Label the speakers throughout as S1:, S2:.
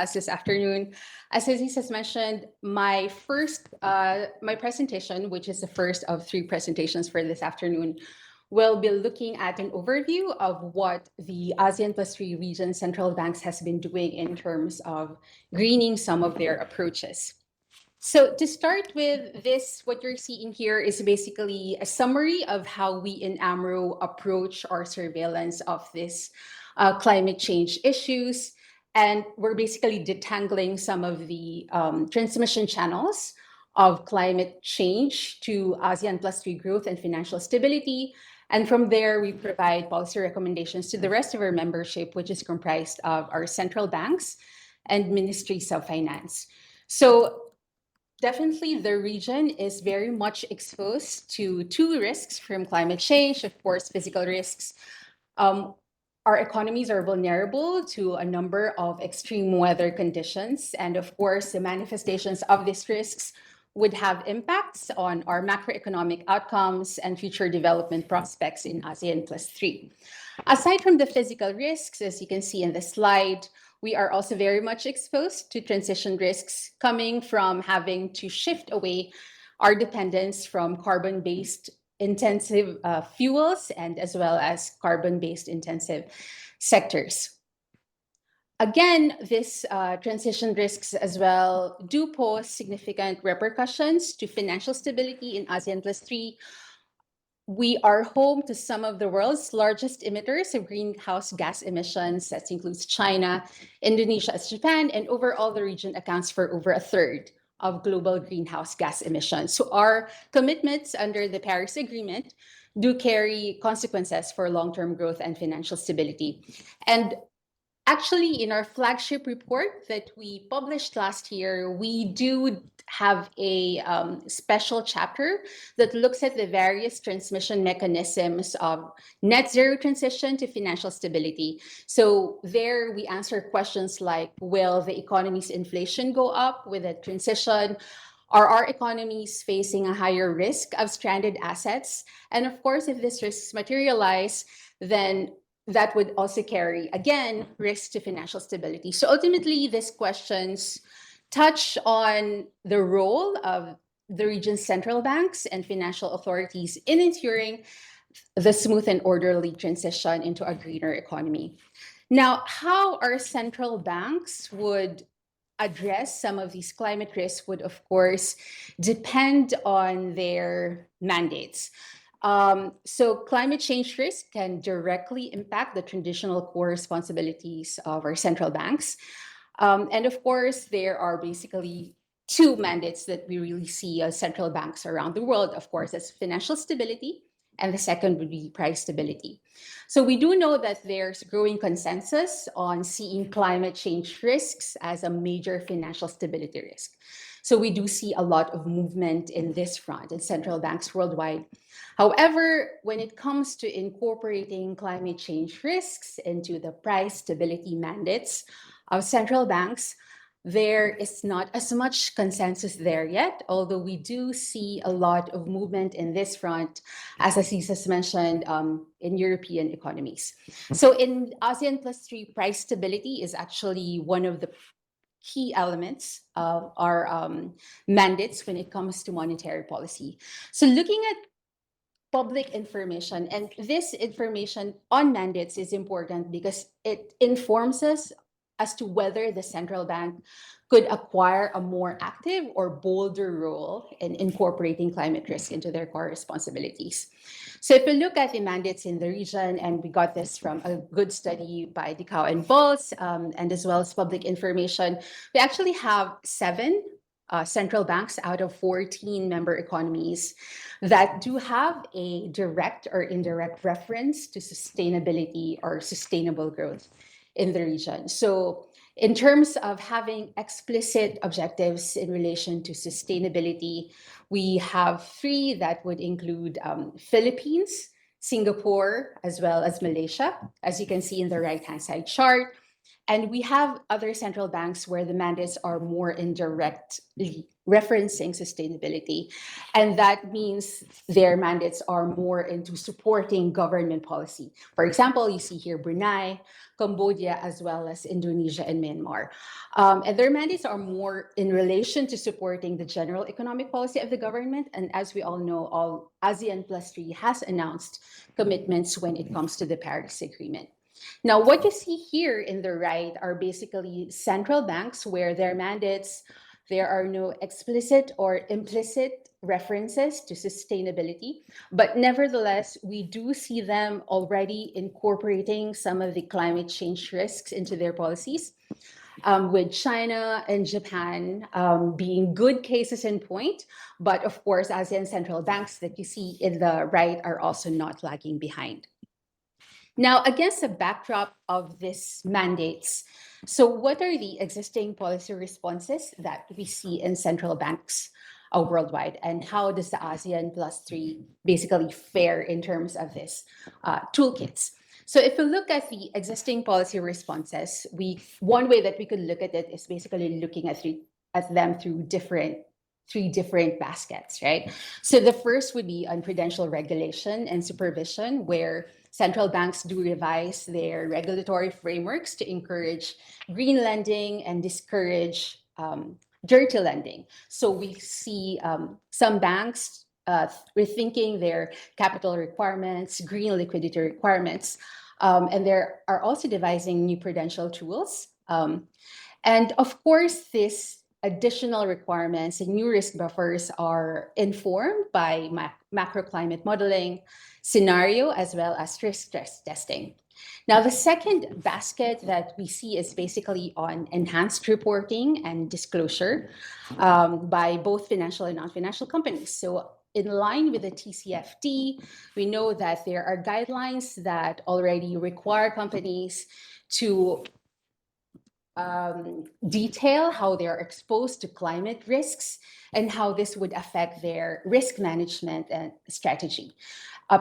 S1: us this afternoon. As Aziz has mentioned, my presentation, which is the first of three presentations for this afternoon, will be looking at an overview of what the ASEAN plus 3 region central banks has been doing in terms of greening some of their approaches. So to start with this, what you're seeing here is basically a summary of how we in AMRO approach our surveillance of this climate change issues. And we're basically detangling some of the transmission channels of climate change to ASEAN plus 3 growth and financial stability. And from there, we provide policy recommendations to the rest of our membership, which is comprised of our central banks and ministries of finance. So definitely, the region is very much exposed to two risks from climate change, of course, physical risks. Our economies are vulnerable to a number of extreme weather conditions. And of course, the manifestations of these risks would have impacts on our macroeconomic outcomes and future development prospects in ASEAN plus 3. Aside from the physical risks, as you can see in the slide, we are also very much exposed to transition risks coming from having to shift away our dependence from carbon-based intensive fuels and as well as carbon-based intensive sectors. Again, this transition risks as well do pose significant repercussions to financial stability in ASEAN plus 3. We are home to some of the world's largest emitters of greenhouse gas emissions. That includes China, Indonesia, Japan, and overall the region accounts for over a third of global greenhouse gas emissions. So our commitments under the Paris Agreement do carry consequences for long-term growth and financial stability. And actually, in our flagship report that we published last year, we do have a special chapter that looks at the various transmission mechanisms of net zero transition to financial stability. So there we answer questions like, will the economy's inflation go up with a transition? Are our economies facing a higher risk of stranded assets? And of course, if these risks materialize, then that would also carry, again, risk to financial stability. So ultimately, these questions touch on the role of the region's central banks and financial authorities in ensuring the smooth and orderly transition into a greener economy. Now, how our central banks would address some of these climate risks would, of course, depend on their mandates. So climate change risk can directly impact the traditional core responsibilities of our central banks. And of course, there are basically two mandates that we really see as central banks around the world. Of course, that's financial stability, and the second would be price stability. So we do know that there's growing consensus on seeing climate change risks as a major financial stability risk. So we do see a lot of movement in this front in central banks worldwide. However, when it comes to incorporating climate change risks into the price stability mandates of central banks, there is not as much consensus there yet, although we do see a lot of movement in this front, as Aziz has mentioned, in European economies. So in ASEAN plus 3, price stability is actually one of the key elements of our mandates when it comes to monetary policy. So looking at public information, and this information on mandates is important because it informs us as to whether the central bank could acquire a more active or bolder role in incorporating climate risk into their core responsibilities. So if we look at the mandates in the region, and we got this from a good study by Dicao and Balls, and as well as public information, we actually have 7 central banks out of 14 member economies that do have a direct or indirect reference to sustainability or sustainable growth in the region. So in terms of having explicit objectives in relation to sustainability, we have 3 that would include Philippines, Singapore, as well as Malaysia, as you can see in the right-hand side chart. And we have other central banks where the mandates are more indirectly referencing sustainability. And that means their mandates are more into supporting government policy. For example, you see here Brunei, Cambodia, as well as Indonesia and Myanmar. And their mandates are more in relation to supporting the general economic policy of the government. And as we all know, all ASEAN Plus 3 has announced commitments when it comes to the Paris Agreement. Now, what you see here in the right are basically central banks where their mandates, there are no explicit or implicit references to sustainability, but nevertheless, we do see them already incorporating some of the climate change risks into their policies, with China and Japan being good cases in point. But of course, ASEAN central banks that you see in the right are also not lagging behind. Now, against the backdrop of these mandates, so what are the existing policy responses that we see in central banks worldwide, and how does the ASEAN Plus 3 basically fare in terms of this toolkits? So if we look at the existing policy responses, one way that we could look at it is basically looking at them through three different baskets, right? So the first would be on prudential regulation and supervision, where central banks do revise their regulatory frameworks to encourage green lending and discourage dirty lending. So we see some banks rethinking their capital requirements, green liquidity requirements, and they are also devising new prudential tools. And of course, these additional requirements and new risk buffers are informed by macroclimate modeling, scenario, as well as risk stress testing. Now, the second basket that we see is basically on enhanced reporting and disclosure by both financial and non-financial companies. So in line with the TCFD, we know that there are guidelines that already require companies to detail how they are exposed to climate risks and how this would affect their risk management and strategy.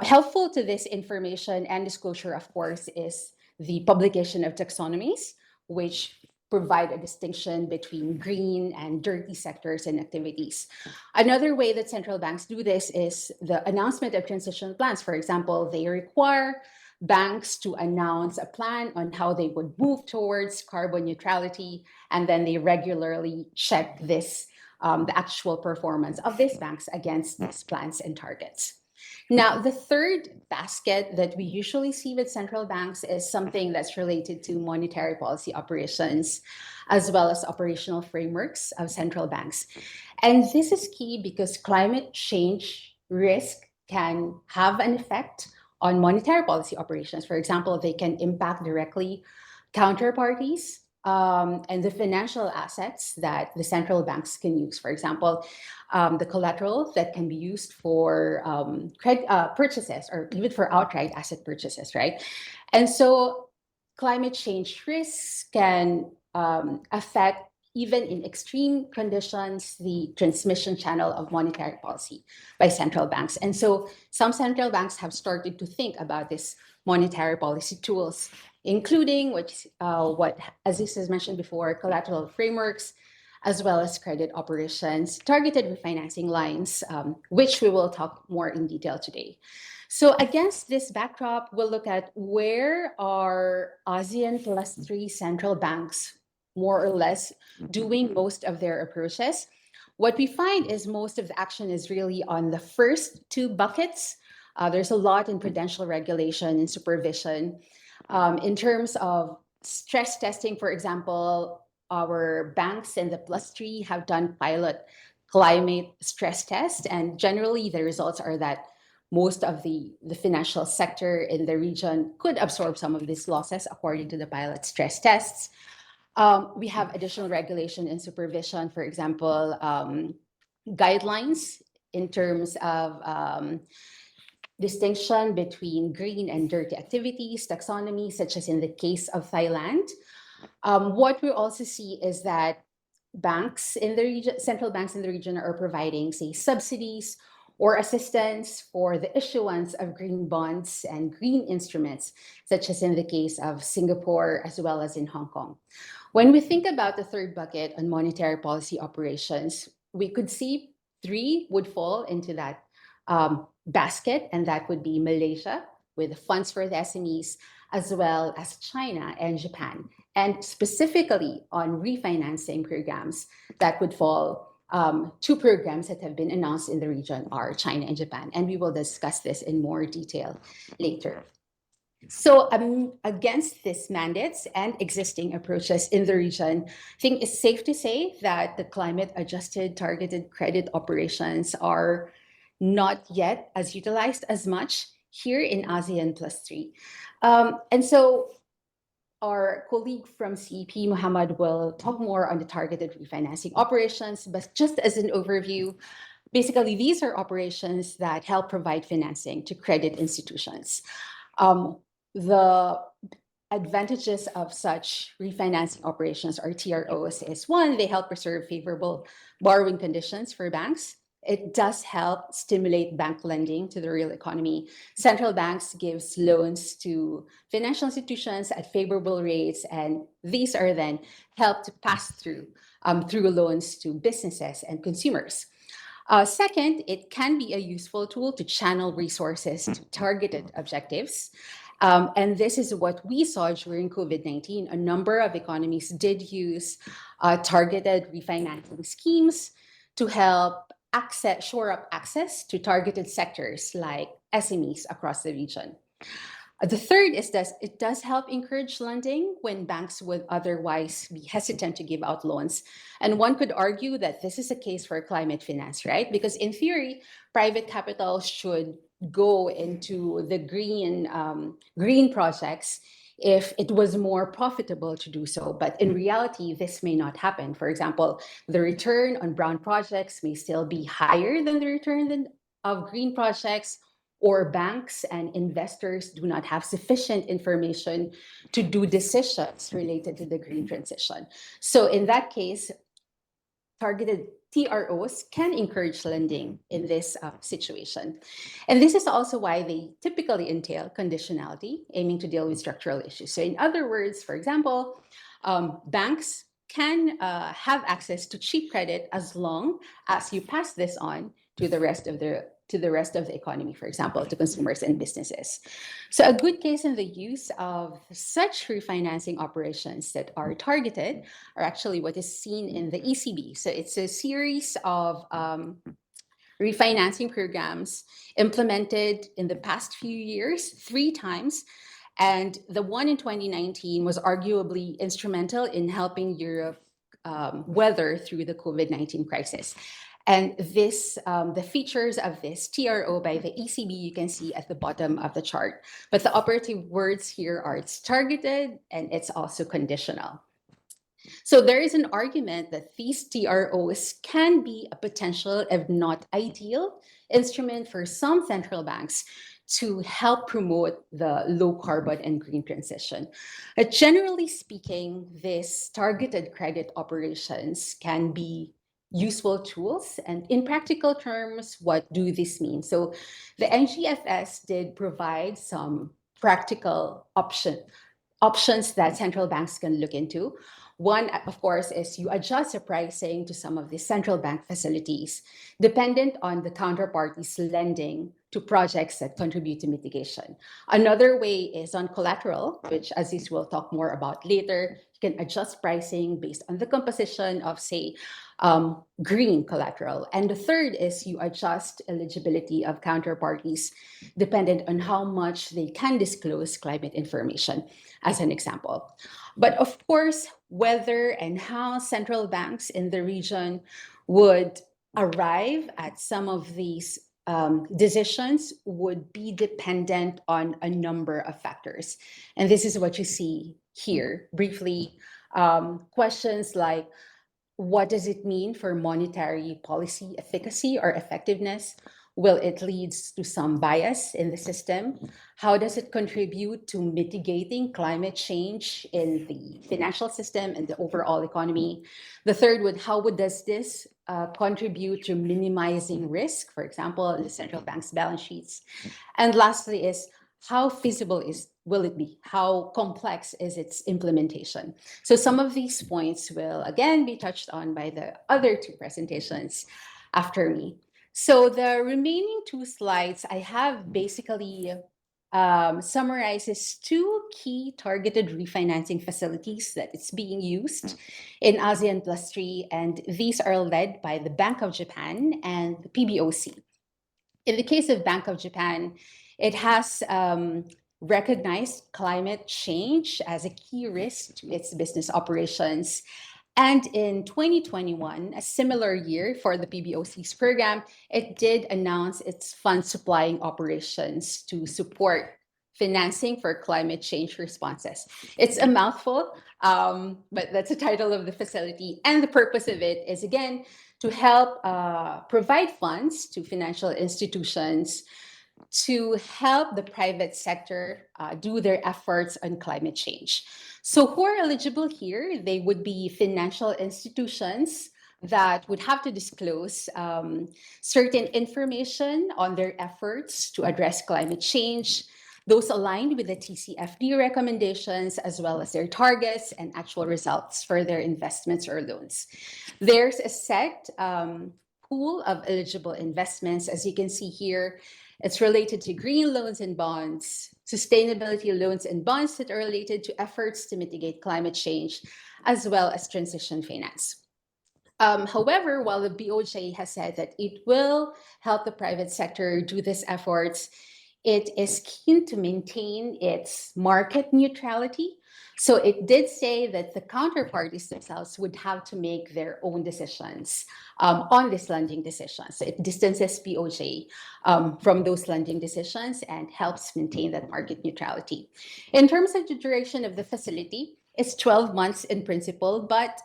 S1: Helpful to this information and disclosure, of course, is the publication of taxonomies, which provide a distinction between green and dirty sectors and activities. Another way that central banks do this is the announcement of transition plans. For example, they require banks to announce a plan on how they would move towards carbon neutrality, and then they regularly check this, the actual performance of these banks against these plans and targets. Now, the third basket that we usually see with central banks is something that's related to monetary policy operations, as well as operational frameworks of central banks. And this is key because climate change risk can have an effect on monetary policy operations. For example, they can impact directly counterparties and the financial assets that the central banks can use. For example, the collateral that can be used for credit purchases or even for outright asset purchases, right? And so climate change risks can affect, even in extreme conditions, the transmission channel of monetary policy by central banks. And so some central banks have started to think about this monetary policy tools, including what Aziz has mentioned before, collateral frameworks, as well as credit operations, targeted refinancing lines, which we will talk more in detail today. So against this backdrop, we'll look at where are ASEAN Plus 3 central banks more or less doing most of their approaches. What we find is most of the action is really on the first two buckets. There's a lot in prudential regulation and supervision. In terms of stress testing, for example, our banks in the Plus 3 have done pilot climate stress tests, and generally the results are that most of the financial sector in the region could absorb some of these losses according to the pilot stress tests. We have additional regulation and supervision, for example, guidelines in terms of distinction between green and dirty activities, taxonomy, such as in the case of Thailand. What we also see is that banks in the region, central banks in the region are providing, say, subsidies or assistance for the issuance of green bonds and green instruments, such as in the case of Singapore as well as in Hong Kong. When we think about the third bucket on monetary policy operations, we could see three would fall into that basket, and that would be Malaysia with funds for the SMEs, as well as China and Japan. And specifically on refinancing programs, that would fall. Two programs that have been announced in the region are China and Japan, and we will discuss this in more detail later. So against these mandates and existing approaches in the region, I think it's safe to say that the climate-adjusted targeted credit operations are not yet as utilized as much here in ASEAN plus 3. And so our colleague from CEP, Muhammad, will talk more on the targeted refinancing operations, but just as an overview, basically these are operations that help provide financing to credit institutions. The advantages of such refinancing operations or TROs is one, they help preserve favorable borrowing conditions for banks. It does help stimulate bank lending to the real economy. Central banks gives loans to financial institutions at favorable rates, and these are then helped to pass through loans to businesses and consumers. Second, it can be a useful tool to channel resources to targeted objectives. And this is what we saw during COVID-19. A number of economies did use targeted refinancing schemes to help shore up access to targeted sectors like SMEs across the region. The third is that it does help encourage lending when banks would otherwise be hesitant to give out loans. And one could argue that this is a case for climate finance, right? Because in theory, private capital should go into the green projects if it was more profitable to do so. But in reality, this may not happen. For example, the return on brown projects may still be higher than the return of green projects, or banks and investors do not have sufficient information to do decisions related to the green transition. So in that case, targeted TROs can encourage lending in this situation. And this is also why they typically entail conditionality, aiming to deal with structural issues. So in other words, for example, banks can have access to cheap credit as long as you pass this on to the rest of the economy, for example, to consumers and businesses. So a good case in the use of such refinancing operations that are targeted are actually what is seen in the ECB. So it's a series of refinancing programs implemented in the past few years, 3 times. And the one in 2019 was arguably instrumental in helping Europe weather through the COVID-19 crisis. And this, the features of this TRO by the ECB, you can see at the bottom of the chart. But the operative words here are it's targeted and it's also conditional. So there is an argument that these TROs can be a potential, if not ideal, instrument for some central banks to help promote the low carbon and green transition. Generally speaking, these targeted credit operations can be useful tools. And in practical terms, what do this mean? So the NGFS did provide some practical options that central banks can look into. One, of course, is you adjust the pricing to some of the central bank facilities, dependent on the counterparty's lending to projects that contribute to mitigation. Another way is on collateral, which Aziz will talk more about later. You can adjust pricing based on the composition of, say, green collateral. And the third is you adjust eligibility of counterparties dependent on how much they can disclose climate information, as an example. But of course, whether and how central banks in the region would arrive at some of these decisions would be dependent on a number of factors. And this is what you see here briefly. Questions like, what does it mean for monetary policy efficacy or effectiveness? Will it lead to some bias in the system? How does it contribute to mitigating climate change in the financial system and the overall economy? The third would, does this contribute to minimizing risk, for example, in the central bank's balance sheets? And lastly is, how feasible will it be? How complex is its implementation? So some of these points will again be touched on by the other two presentations after me. So the remaining two slides I have basically summarizes two key targeted refinancing facilities that it's being used in ASEAN Plus 3, and these are led by the Bank of Japan and the PBOC. In the case of Bank of Japan, it has recognized climate change as a key risk to its business operations. And in 2021, a similar year for the PBOC's program, it did announce its fund supplying operations to support financing for climate change responses. It's a mouthful, but that's the title of the facility. And the purpose of it is, again, to help provide funds to financial institutions to help the private sector do their efforts on climate change. So who are eligible here? They would be financial institutions that would have to disclose certain information on their efforts to address climate change, those aligned with the TCFD recommendations, as well as their targets and actual results for their investments or loans. There's a set pool of eligible investments. As you can see here, it's related to green loans and bonds, sustainability loans and bonds that are related to efforts to mitigate climate change, as well as transition finance. However, while the BOJ has said that it will help the private sector do these efforts, it is keen to maintain its market neutrality. So it did say that the counterparties themselves would have to make their own decisions on these lending decisions. So it distances BOJ from those lending decisions and helps maintain that market neutrality. In terms of the duration of the facility, it's 12 months in principle, but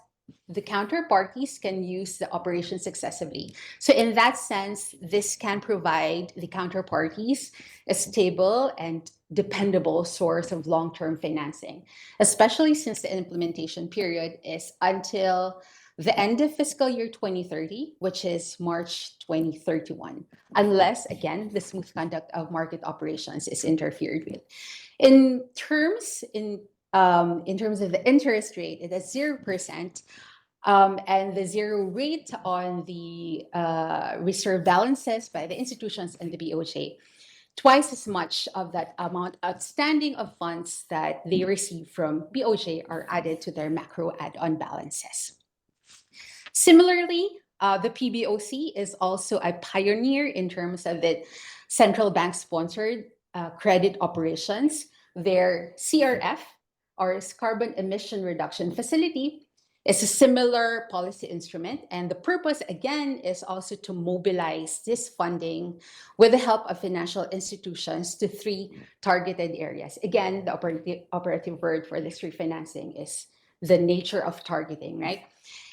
S1: the counterparties can use the operation successively. So in that sense, this can provide the counterparties a stable and dependable source of long-term financing, especially since the implementation period is until the end of fiscal year 2030, which is March 2031, unless, again, the smooth conduct of market operations is interfered with. In terms of the interest rate, it is 0%. And the zero rate on the reserve balances by the institutions and the BOJ, twice as much of that amount outstanding of funds that they receive from BOJ are added to their macro add-on balances. Similarly, the PBOC is also a pioneer in terms of the central bank-sponsored credit operations. Their CRF, or Carbon Emission Reduction Facility, is a similar policy instrument, and the purpose, again, is also to mobilize this funding with the help of financial institutions to three targeted areas. Again, the operative word for this refinancing is the nature of targeting, right?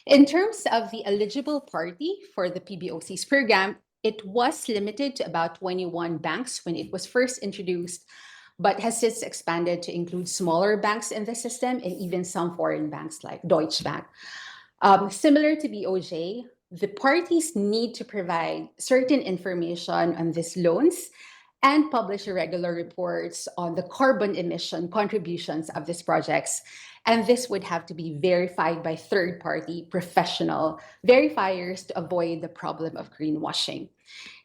S1: In terms of the eligible party for the PBOC's program, it was limited to about 21 banks when it was first introduced, but has since expanded to include smaller banks in the system and even some foreign banks like Deutsche Bank. Similar to BOJ, the parties need to provide certain information on these loans and publish regular reports on the carbon emission contributions of these projects. And this would have to be verified by third-party professional verifiers to avoid the problem of greenwashing.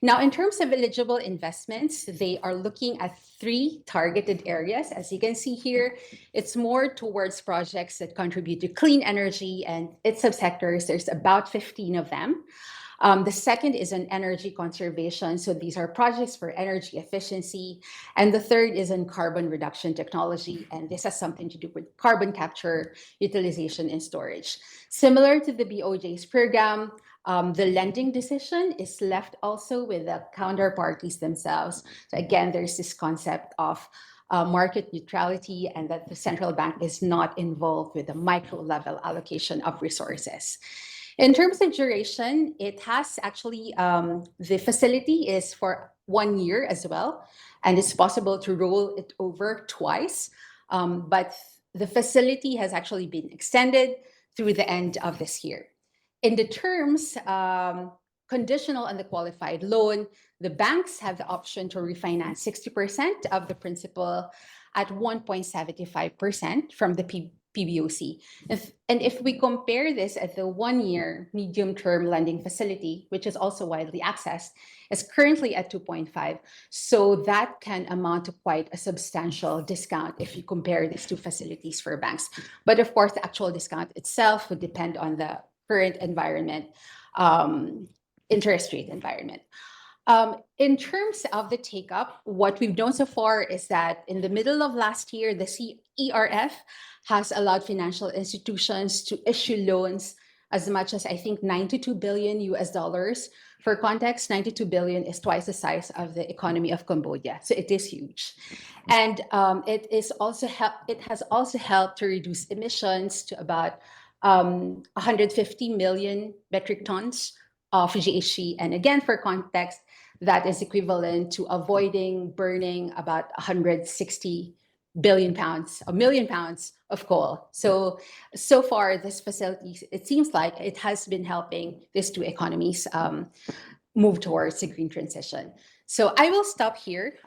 S1: Now, in terms of eligible investments, they are looking at three targeted areas. As you can see here, it's more towards projects that contribute to clean energy and its subsectors. There's about 15 of them. The second is on energy conservation. So these are projects for energy efficiency. And the third is in carbon reduction technology. And this has something to do with carbon capture, utilization, and storage. Similar to the BOJ's program, the lending decision is left also with the counterparties themselves. So again, there's this concept of market neutrality and that the central bank is not involved with the micro level allocation of resources. In terms of duration, it has actually, the facility is for 1 year as well, and it's possible to roll it over twice. But the facility has actually been extended through the end of this year. In the terms, conditional on the qualified loan, the banks have the option to refinance 60% of the principal at 1.75% from the PBOC. And if we compare this at the 1-year medium-term lending facility, which is also widely accessed, is currently at 2.5. So that can amount to quite a substantial discount if you compare these two facilities for banks. But of course, the actual discount itself would depend on the current environment, interest rate environment. In terms of the take-up, what we've done so far is that in the middle of last year, the CERF has allowed financial institutions to issue loans as much as, I think, 92 billion US dollars. For context, 92 billion is twice the size of the economy of Cambodia, so it is huge. And it has also helped to reduce emissions to about 150 million metric tons of GHG. And again, for context, that is equivalent to avoiding burning about 160 billion pounds, a million pounds of coal. So far, this facility, it seems like it has been helping these two economies move towards a green transition. So I will stop here,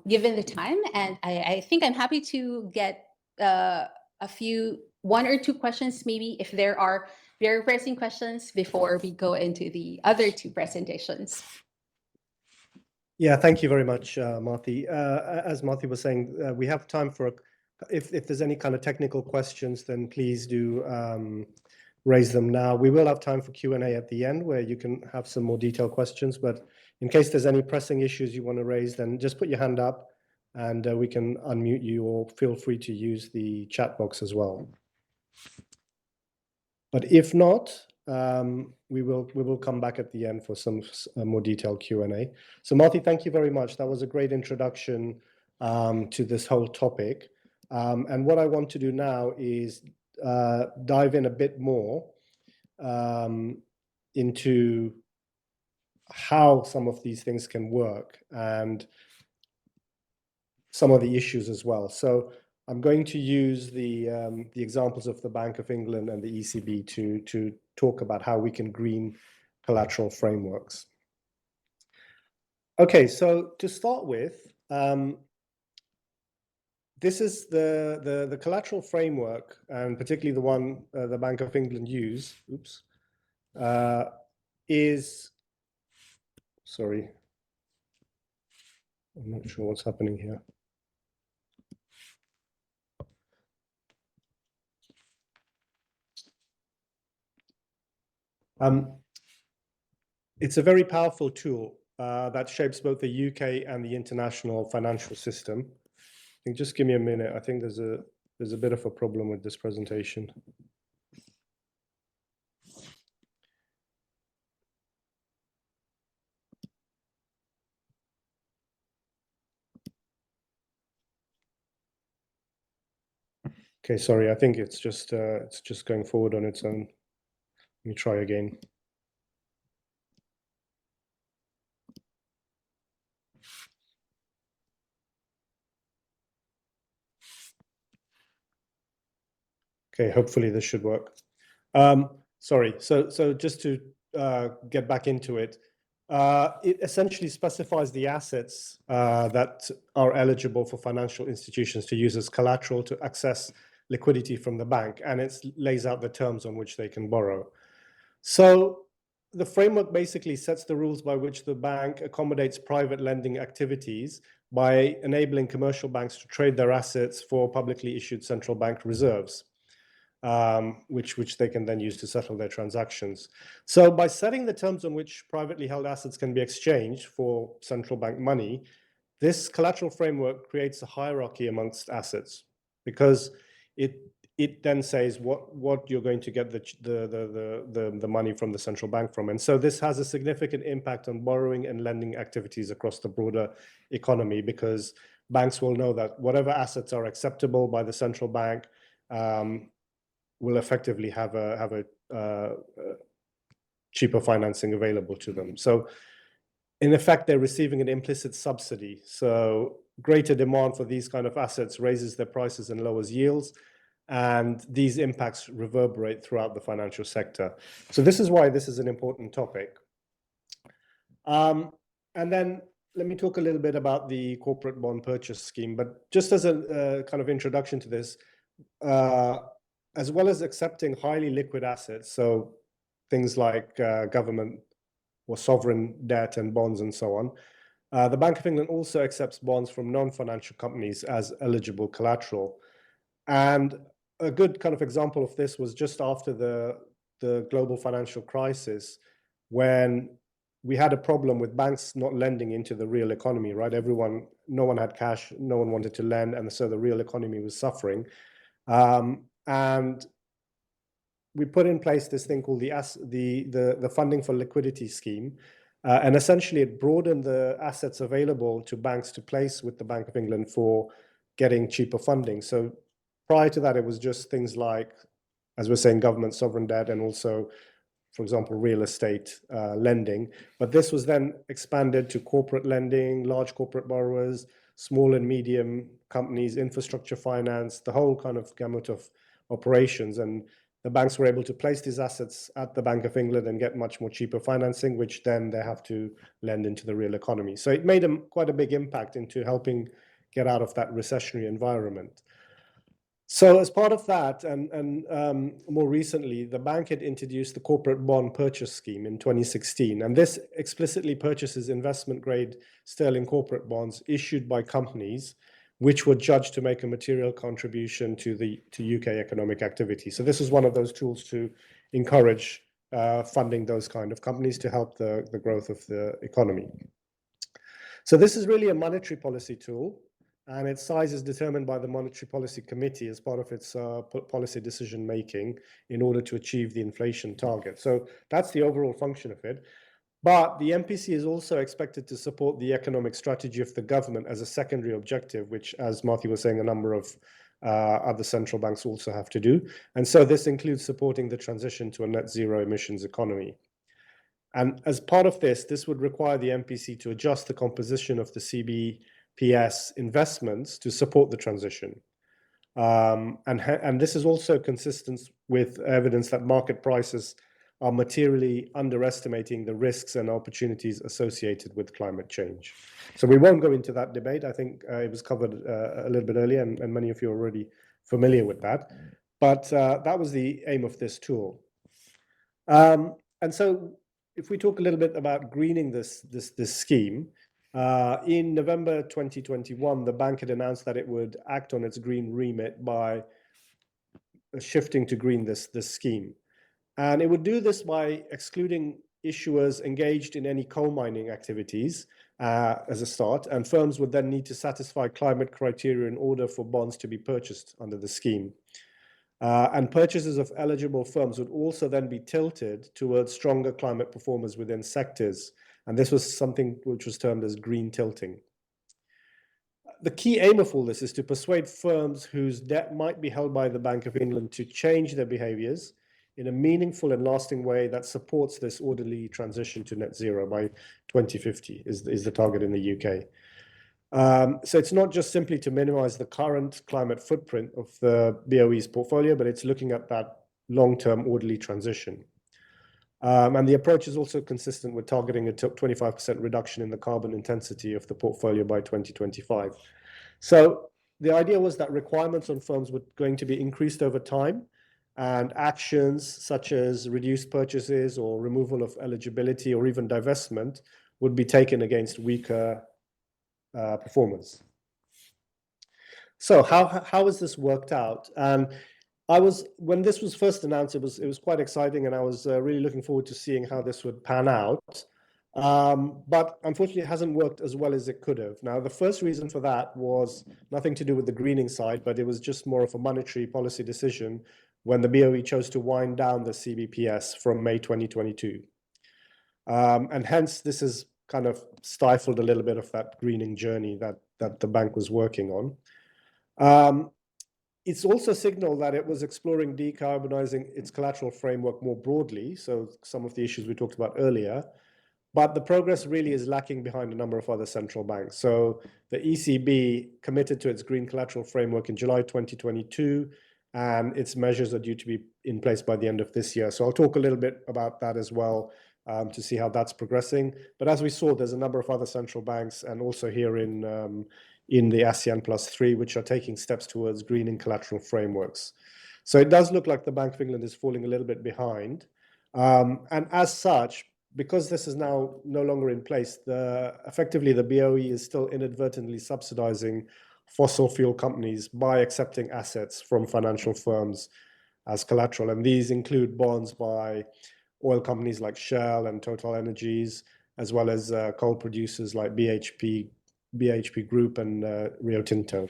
S1: given the time, and I think I'm happy to get one or two questions, maybe, if there are very pressing questions before we go into the other two presentations.
S2: Yeah, thank you very much, Marthy. As Marthy was saying, we have time for, if there's any kind of technical questions, then please do raise them now. We will have time for Q&A at the end where you can have some more detailed questions, but in case there's any pressing issues you want to raise, then just put your hand up and we can unmute you, or feel free to use the chat box as well. But if not, we will come back at the end for some more detailed Q&A. So Marthy, thank you very much. That was a great introduction to this whole topic. And what I want to do now is dive in a bit more into how some of these things can work and some of the issues as well. So I'm going to use the examples of the Bank of England and the ECB to talk about how we can green collateral frameworks. Okay, so to start with, this is the collateral framework, and particularly the one the Bank of England use. Is, sorry, I'm not sure what's happening here. It's a very powerful tool that shapes both the UK and the international financial system. Just give me a minute. I think there's a bit of a problem with this presentation. Okay, sorry. I think it's just going forward on its own. Let me try again. Okay, hopefully this should work. Sorry. So just to get back into it, it essentially specifies the assets that are eligible for financial institutions to use as collateral to access liquidity from the bank, and it lays out the terms on which they can borrow. So the framework basically sets the rules by which the bank accommodates private lending activities by enabling commercial banks to trade their assets for publicly issued central bank reserves, which they can then use to settle their transactions. So by setting the terms on which privately held assets can be exchanged for central bank money, this collateral framework creates a hierarchy amongst assets, because it then says what you're going to get the money from the central bank from. And so this has a significant impact on borrowing and lending activities across the broader economy, because banks will know that whatever assets are acceptable by the central bank will effectively have a cheaper financing available to them. So in effect, they're receiving an implicit subsidy. So greater demand for these kind of assets raises their prices and lowers yields. and these impacts reverberate throughout the financial sector. So this is why this is an important topic. And then let me talk a little bit about the corporate bond purchase scheme. But just as a kind of introduction to this, as well as accepting highly liquid assets, so things like government or sovereign debt and bonds and so on, the Bank of England also accepts bonds from non-financial companies as eligible collateral. And a good kind of example of this was just after the global financial crisis, when we had a problem with banks not lending into the real economy, right? No one had cash, no one wanted to lend, and so the real economy was suffering. And we put in place this thing called the funding for liquidity scheme, and essentially it broadened the assets available to banks to place with the Bank of England for getting cheaper funding. So prior to that, it was just things like, as we're saying, government sovereign debt and also, for example, real estate lending. But this was then expanded to corporate lending, large corporate borrowers, small and medium companies, infrastructure finance, the whole kind of gamut of operations. And the banks were able to place these assets at the Bank of England and get much more cheaper financing, which then they have to lend into the real economy. So it made quite a big impact into helping get out of that recessionary environment. So as part of that, and more recently, the bank had introduced the corporate bond purchase scheme in 2016. And this explicitly purchases investment-grade sterling corporate bonds issued by companies which were judged to make a material contribution to UK economic activity. So this is one of those tools to encourage funding those kind of companies to help the growth of the economy. So this is really a monetary policy tool, and its size is determined by the Monetary Policy Committee as part of its policy decision making in order to achieve the inflation target. So that's the overall function of it. But the MPC is also expected to support the economic strategy of the government as a secondary objective, which, as Marty was saying, a number of other central banks also have to do. And so this includes supporting the transition to a net zero emissions economy. And as part of this would require the MPC to adjust the composition of the CBPS investments to support the transition. And this is also consistent with evidence that market prices are materially underestimating the risks and opportunities associated with climate change. So we won't go into that debate. I think it was covered a little bit earlier, and many of you are already familiar with that. But that was the aim of this tool. And so if we talk a little bit about greening this scheme, in November 2021, the bank had announced that it would act on its green remit by shifting to green this scheme. And it would do this by excluding issuers engaged in any coal mining activities as a start, and firms would then need to satisfy climate criteria in order for bonds to be purchased under the scheme. And purchases of eligible firms would also then be tilted towards stronger climate performers within sectors. And this was something which was termed as green tilting. The key aim of all this is to persuade firms whose debt might be held by the Bank of England to change their behaviors in a meaningful and lasting way that supports this orderly transition to net zero by 2050 is the target in the UK. So it's not just simply to minimize the current climate footprint of the BOE's portfolio, but it's looking at that long-term orderly transition. And the approach is also consistent with targeting a 25% reduction in the carbon intensity of the portfolio by 2025. So the idea was that requirements on firms were going to be increased over time, and actions such as reduced purchases or removal of eligibility or even divestment would be taken against weaker performers. So how has this worked out? And when this was first announced, it was quite exciting, and I was really looking forward to seeing how this would pan out. But unfortunately, it hasn't worked as well as it could have. Now, the first reason for that was nothing to do with the greening side, but it was just more of a monetary policy decision when the BOE chose to wind down the CBPS from May 2022. And hence, this has kind of stifled a little bit of that greening journey that the bank was working on. It's also signaled that it was exploring decarbonizing its collateral framework more broadly, so some of the issues we talked about earlier, but the progress really is lacking behind a number of other central banks. So the ECB committed to its green collateral framework in July 2022, and its measures are due to be in place by the end of this year. So I'll talk a little bit about that as well, to see how that's progressing. But as we saw, there's a number of other central banks, and also here in the ASEAN +3, which are taking steps towards greening collateral frameworks. So it does look like the Bank of England is falling a little bit behind. And as such, because this is now no longer in place, effectively the BOE is still inadvertently subsidizing fossil fuel companies by accepting assets from financial firms as collateral. And these include bonds by oil companies like Shell and Total Energies, as well as coal producers like BHP Group and Rio Tinto.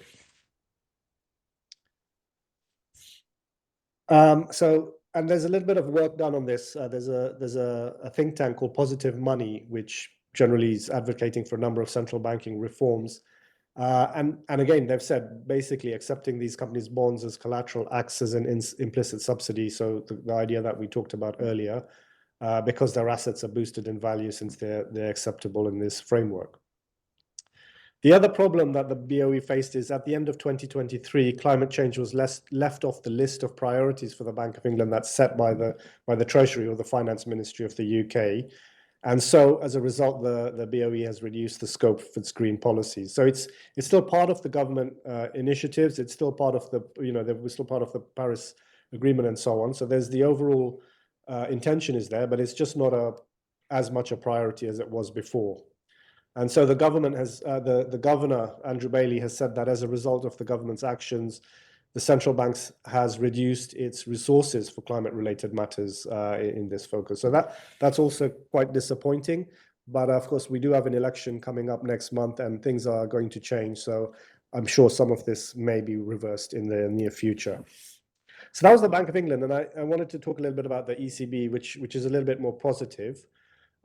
S2: And there's a little bit of work done on this. There's a think tank called Positive Money, which generally is advocating for a number of central banking reforms. And again, they've said basically accepting these companies' bonds as collateral acts as an implicit subsidy. So the idea that we talked about earlier, because their assets are boosted in value since they're acceptable in this framework. The other problem that the BOE faced is at the end of 2023, climate change was left off the list of priorities for the Bank of England that's set by the Treasury or the Finance Ministry of the UK. And so as a result, the BOE has reduced the scope of its green policies. So it's still part of the government initiatives. It's still part of we're still part of the Paris Agreement and so on. So there's the overall intention is there, but it's just not as much a priority as it was before. And so the government has, the governor, Andrew Bailey, has said that as a result of the government's actions, the central banks has reduced its resources for climate-related matters in this focus. So that's also quite disappointing. But of course, we do have an election coming up next month, and things are going to change. So I'm sure some of this may be reversed in the near future. So that was the Bank of England, and I wanted to talk a little bit about the ECB, which is a little bit more positive.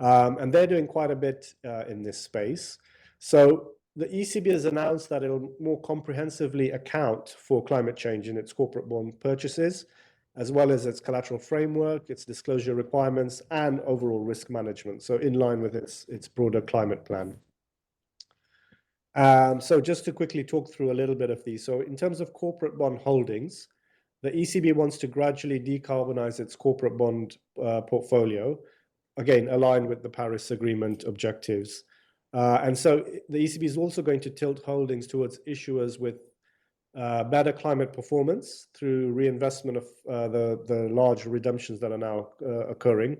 S2: And they're doing quite a bit in this space. So the ECB has announced that it'll more comprehensively account for climate change in its corporate bond purchases, as well as its collateral framework, its disclosure requirements, and overall risk management. So in line with its broader climate plan. So just to quickly talk through a little bit of these. So in terms of corporate bond holdings, the ECB wants to gradually decarbonize its corporate bond portfolio, again, aligned with the Paris Agreement objectives. And so the ECB is also going to tilt holdings towards issuers with better climate performance through reinvestment of the large redemptions that are now occurring.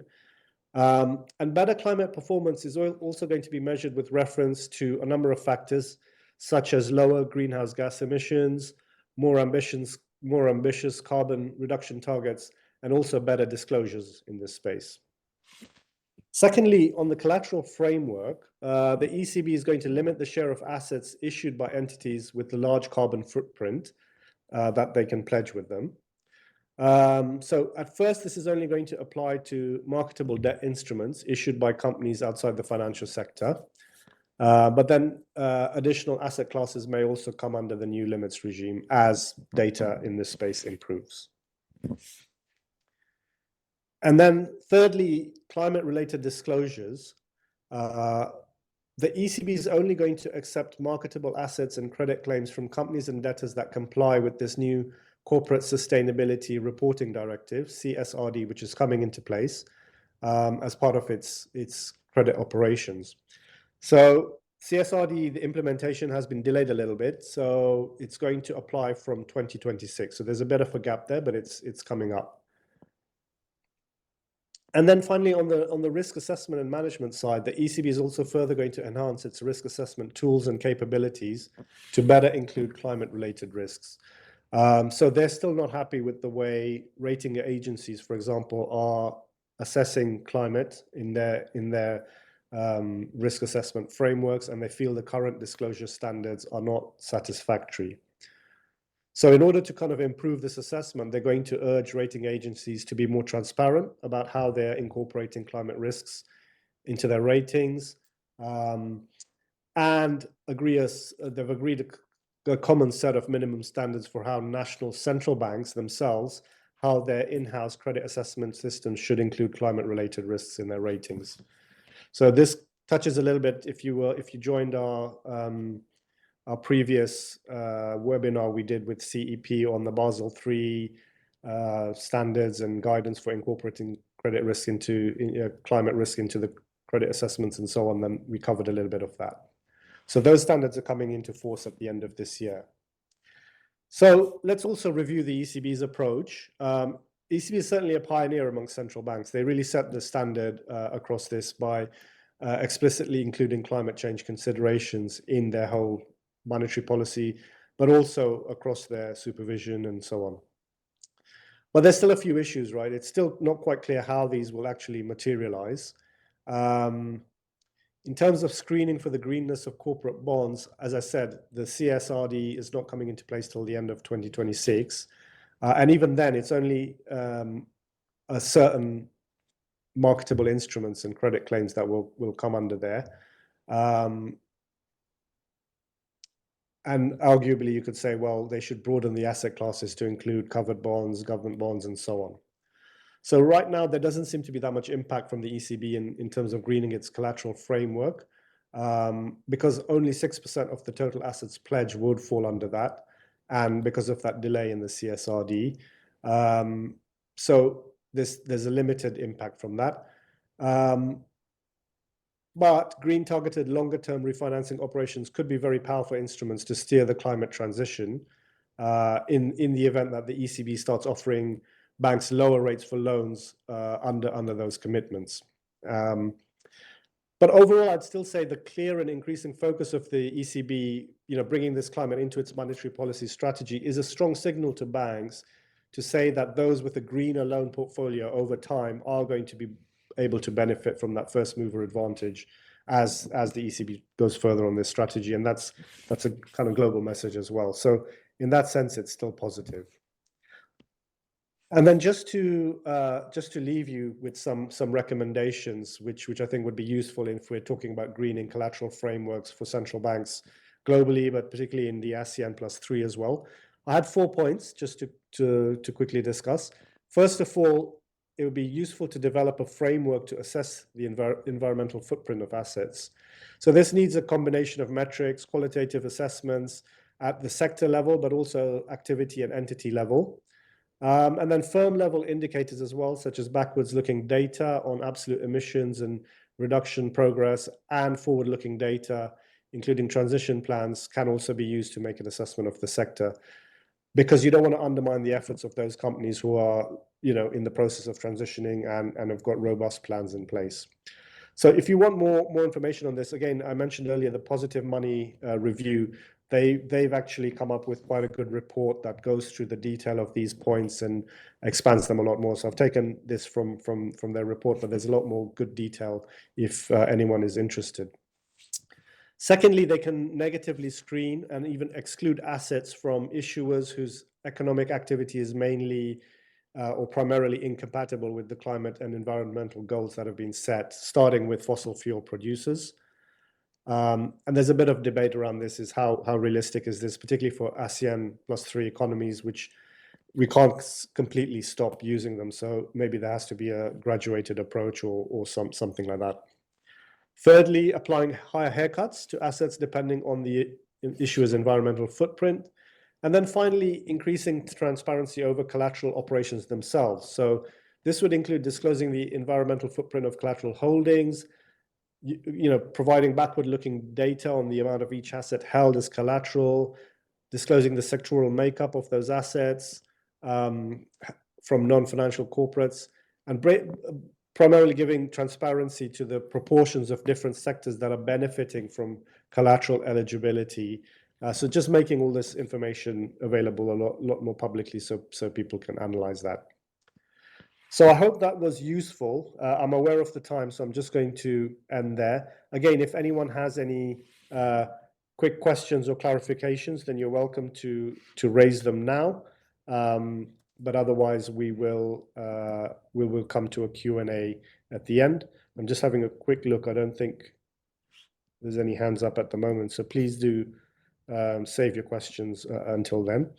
S2: And better climate performance is also going to be measured with reference to a number of factors, such as lower greenhouse gas emissions, more ambitious carbon reduction targets, and also better disclosures in this space. Secondly, on the collateral framework, the ECB is going to limit the share of assets issued by entities with the large carbon footprint that they can pledge with them. So at first, this is only going to apply to marketable debt instruments issued by companies outside the financial sector. But then additional asset classes may also come under the new limits regime as data in this space improves. And then thirdly, climate-related disclosures. The ECB is only going to accept marketable assets and credit claims from companies and debtors that comply with this new Corporate Sustainability Reporting Directive, CSRD, which is coming into place as part of its credit operations. So CSRD, the implementation has been delayed a little bit, so it's going to apply from 2026. So there's a bit of a gap there, but it's coming up. And then finally, on the risk assessment and management side, the ECB is also further going to enhance its risk assessment tools and capabilities to better include climate-related risks. So they're still not happy with the way rating agencies, for example, are assessing climate in their risk assessment frameworks, and they feel the current disclosure standards are not satisfactory. So in order to kind of improve this assessment, they're going to urge rating agencies to be more transparent about how they're incorporating climate risks into their ratings, and they've agreed a common set of minimum standards for how national central banks themselves, how their in-house credit assessment systems should include climate-related risks in their ratings. So this touches a little bit, if you joined our our previous webinar we did with CEP on the Basel III standards and guidance for incorporating credit risk into climate risk into the credit assessments and so on, then we covered a little bit of that. So those standards are coming into force at the end of this year. So let's also review the ECB's approach. ECB is certainly a pioneer among central banks. They really set the standard across this by explicitly including climate change considerations in their whole monetary policy, but also across their supervision and so on. But there's still a few issues, right? It's still not quite clear how these will actually materialize. In terms of screening for the greenness of corporate bonds, as I said, the CSRD is not coming into place till the end of 2026. And even then, it's only a certain marketable instruments and credit claims that will come under there. And arguably, you could say, well, they should broaden the asset classes to include covered bonds, government bonds, and so on. So right now, there doesn't seem to be that much impact from the ECB in terms of greening its collateral framework, because only 6% of the total assets pledged would fall under that, and because of that delay in the CSRD. So there's a limited impact from that. But green targeted longer term refinancing operations could be very powerful instruments to steer the climate transition in the event that the ECB starts offering banks lower rates for loans under those commitments. But overall, I'd still say the clear and increasing focus of the ECB, bringing this climate into its monetary policy strategy is a strong signal to banks to say that those with a greener loan portfolio over time are going to be able to benefit from that first mover advantage as the ECB goes further on this strategy. And that's a kind of global message as well. So in that sense, it's still positive. And then just to leave you with some recommendations, which I think would be useful if we're talking about greening collateral frameworks for central banks globally, but particularly in the ASEAN +3 as well. I had 4 points just to quickly discuss. First of all, it would be useful to develop a framework to assess the environmental footprint of assets. So this needs a combination of metrics, qualitative assessments at the sector level, but also activity and entity level. And then firm level indicators as well, such as backwards looking data on absolute emissions and reduction progress, and forward looking data, including transition plans, can also be used to make an assessment of the sector, because you don't want to undermine the efforts of those companies who are in the process of transitioning and have got robust plans in place. So if you want more information on this, again, I mentioned earlier the Positive Money review. They've actually come up with quite a good report that goes through the detail of these points and expands them a lot more. So I've taken this from their report, but there's a lot more good detail if anyone is interested. Secondly, they can negatively screen and even exclude assets from issuers whose economic activity is mainly or primarily incompatible with the climate and environmental goals that have been set, starting with fossil fuel producers. And there's a bit of debate around this, is how realistic is this, particularly for ASEAN +3 economies, which we can't completely stop using them. So maybe there has to be a graduated approach or something like that. Thirdly, applying higher haircuts to assets depending on the issuer's environmental footprint. And then finally, increasing transparency over collateral operations themselves. So this would include disclosing the environmental footprint of collateral holdings, providing backward-looking data on the amount of each asset held as collateral, disclosing the sectoral makeup of those assets from non-financial corporates, and primarily giving transparency to the proportions of different sectors that are benefiting from collateral eligibility. So just making all this information available a lot more publicly so people can analyze that. So I hope that was useful. I'm aware of the time, so I'm just going to end there. Again, if anyone has any quick questions or clarifications, then you're welcome to raise them now. But otherwise, we will come to a Q&A at the end. I'm just having a quick look. I don't think there's any hands up at the moment, so please do save your questions until then.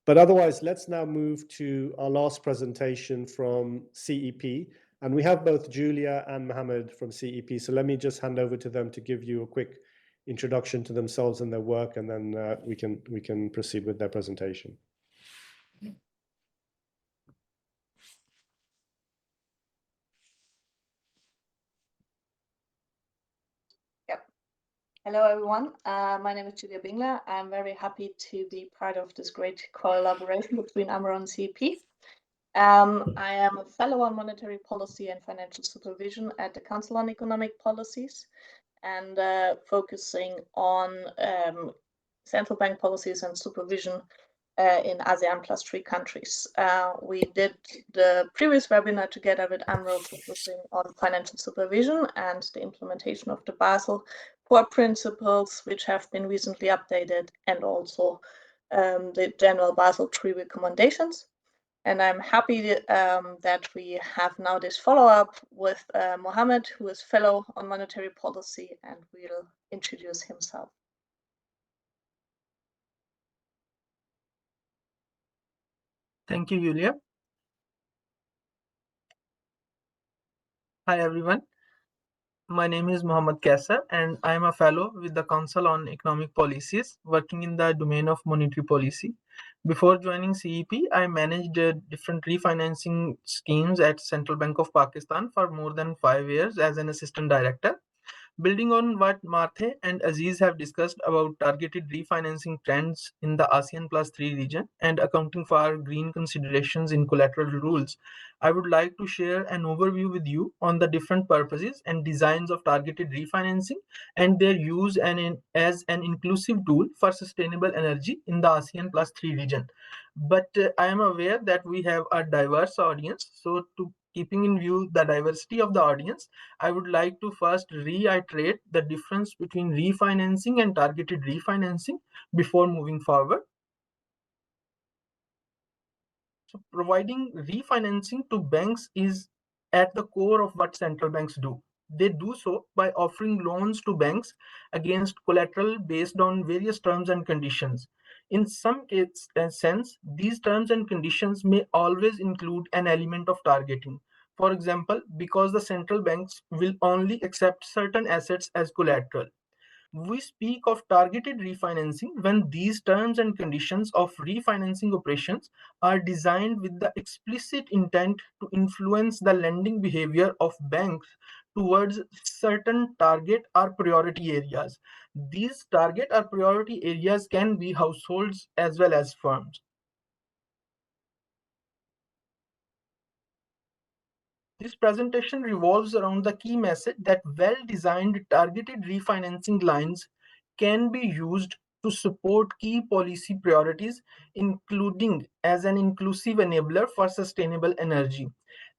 S2: But otherwise, let's now move to our last presentation from CEP. And we have both Julia and Mohammed from CEP. So let me just hand over to them to give you a quick introduction to themselves and their work, and then we can proceed with their presentation.
S3: Hello, everyone. My name is Julia Bingler. I'm very happy to be part of this great collaboration between AMRO and CEP. I am a fellow on monetary policy and financial supervision at the Council on Economic Policies, and focusing on central bank policies and supervision in ASEAN +3 countries. We did the previous webinar together with AMRO, focusing on financial supervision and the implementation of the Basel core principles, which have been recently updated, and also the general Basel III recommendations. And I'm happy that we have now this follow-up with Mohammed, who is fellow on monetary policy, and will introduce himself.
S4: Thank you, Julia. Hi, everyone. My name is Mohammed Kassar, and I am a fellow with the Council on Economic Policies, working in the domain of monetary policy. Before joining CEP, I managed different refinancing schemes at Central Bank of Pakistan for more than 5 years as an assistant director. Building on what Marthe and Aziz have discussed about targeted refinancing trends in the ASEAN +3 region and accounting for green considerations in collateral rules, I would like to share an overview with you on the different purposes and designs of targeted refinancing and their use as an inclusive tool for sustainable energy in the ASEAN +3 region. But I am aware that we have a diverse audience, so to keeping in view the diversity of the audience, I would like to first reiterate the difference between refinancing and targeted refinancing before moving forward. So providing refinancing to banks is at the core of what central banks do. They do so by offering loans to banks against collateral based on various terms and conditions. In some sense, these terms and conditions may always include an element of targeting. For example, because the central banks will only accept certain assets as collateral. We speak of targeted refinancing when these terms and conditions of refinancing operations are designed with the explicit intent to influence the lending behavior of banks towards certain target or priority areas. These target or priority areas can be households as well as firms. This presentation revolves around the key message that well-designed targeted refinancing lines can be used to support key policy priorities, including as an inclusive enabler for sustainable energy.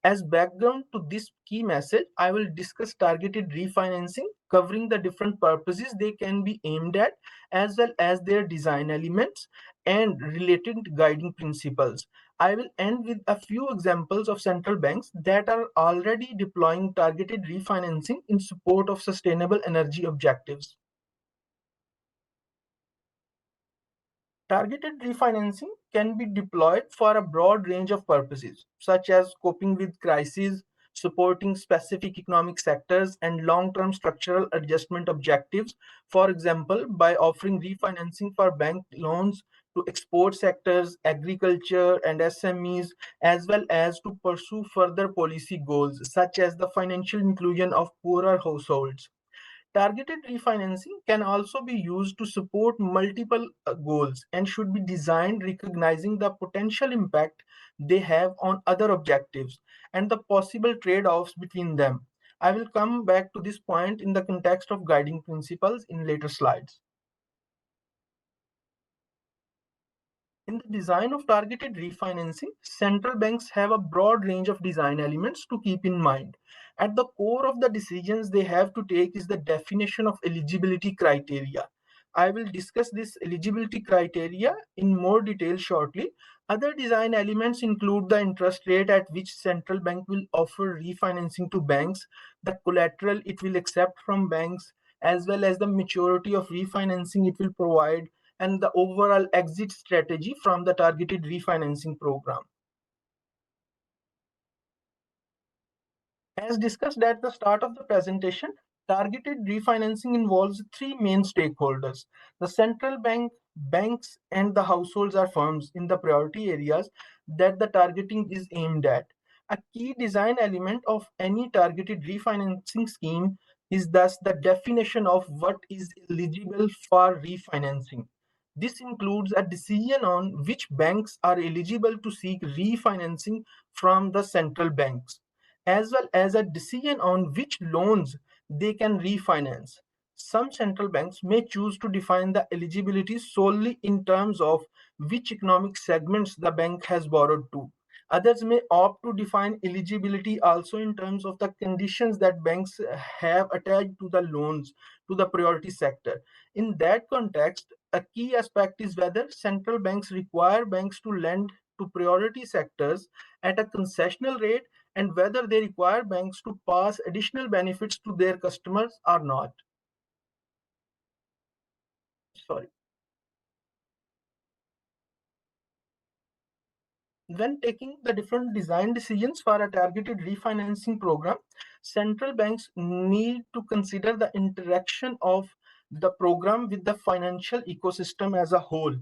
S4: As background to this key message, I will discuss targeted refinancing, covering the different purposes they can be aimed at, as well as their design elements and related guiding principles. I will end with a few examples of central banks that are already deploying targeted refinancing in support of sustainable energy objectives. Targeted refinancing can be deployed for a broad range of purposes, such as coping with crises, supporting specific economic sectors, and long-term structural adjustment objectives. For example, by offering refinancing for bank loans to export sectors, agriculture, and SMEs, as well as to pursue further policy goals, such as the financial inclusion of poorer households. Targeted refinancing can also be used to support multiple goals and should be designed recognizing the potential impact they have on other objectives and the possible trade-offs between them. I will come back to this point in the context of guiding principles in later slides. In the design of targeted refinancing, central banks have a broad range of design elements to keep in mind. At the core of the decisions they have to take is the definition of eligibility criteria. I will discuss this eligibility criteria in more detail shortly. Other design elements include the interest rate at which central bank will offer refinancing to banks, the collateral it will accept from banks, as well as the maturity of refinancing it will provide, and the overall exit strategy from the targeted refinancing program. As discussed at the start of the presentation, targeted refinancing involves three main stakeholders. The central bank, banks, and the households or firms in the priority areas that the targeting is aimed at. A key design element of any targeted refinancing scheme is thus the definition of what is eligible for refinancing. This includes a decision on which banks are eligible to seek refinancing from the central banks, as well as a decision on which loans they can refinance. Some central banks may choose to define the eligibility solely in terms of which economic segments the bank has borrowed to. Others may opt to define eligibility also in terms of the conditions that banks have attached to the loans to the priority sector. In that context, a key aspect is whether central banks require banks to lend to priority sectors at a concessional rate and whether they require banks to pass additional benefits to their customers or not. Sorry. When taking the different design decisions for a targeted refinancing program, central banks need to consider the interaction of the program with the financial ecosystem as a whole.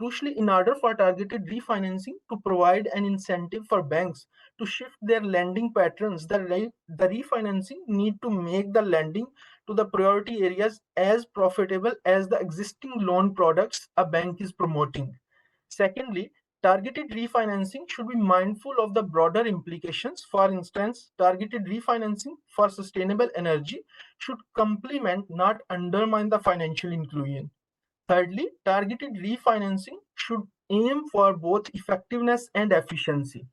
S4: Crucially, in order for targeted refinancing to provide an incentive for banks to shift their lending patterns, the refinancing need to make the lending to the priority areas as profitable as the existing loan products a bank is promoting. Secondly, targeted refinancing should be mindful of the broader implications. For instance, targeted refinancing for sustainable energy should complement, not undermine, the financial inclusion. Thirdly, targeted refinancing should aim for both effectiveness and efficiency.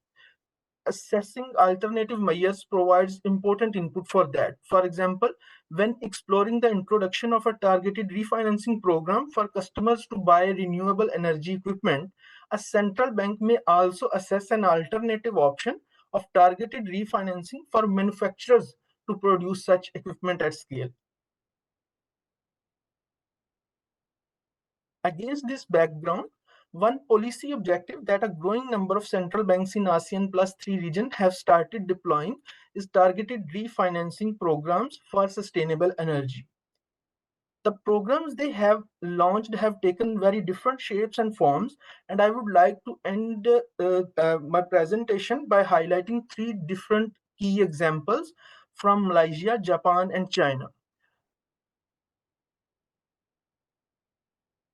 S4: Assessing alternative measures provides important input for that. For example, when exploring the introduction of a targeted refinancing program for customers to buy renewable energy equipment, a central bank may also assess an alternative option of targeted refinancing for manufacturers to produce such equipment at scale. Against this background, one policy objective that a growing number of central banks in ASEAN plus 3 region have started deploying is targeted refinancing programs for sustainable energy. The programs they have launched have taken very different shapes and forms, and I would like to end my presentation by highlighting three different key examples from Malaysia, Japan, and China.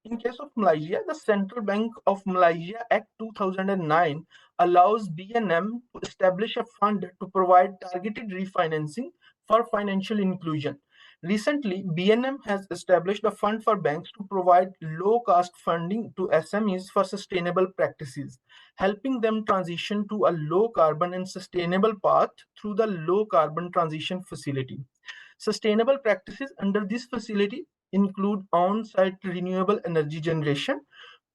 S4: In case of Malaysia, the Central Bank of Malaysia Act 2009 allows BNM to establish a fund to provide targeted refinancing for financial inclusion. Recently, BNM has established a fund for banks to provide low-cost funding to SMEs for sustainable practices, helping them transition to a low-carbon and sustainable path through the Low-Carbon Transition Facility. Sustainable practices under this facility include on-site renewable energy generation.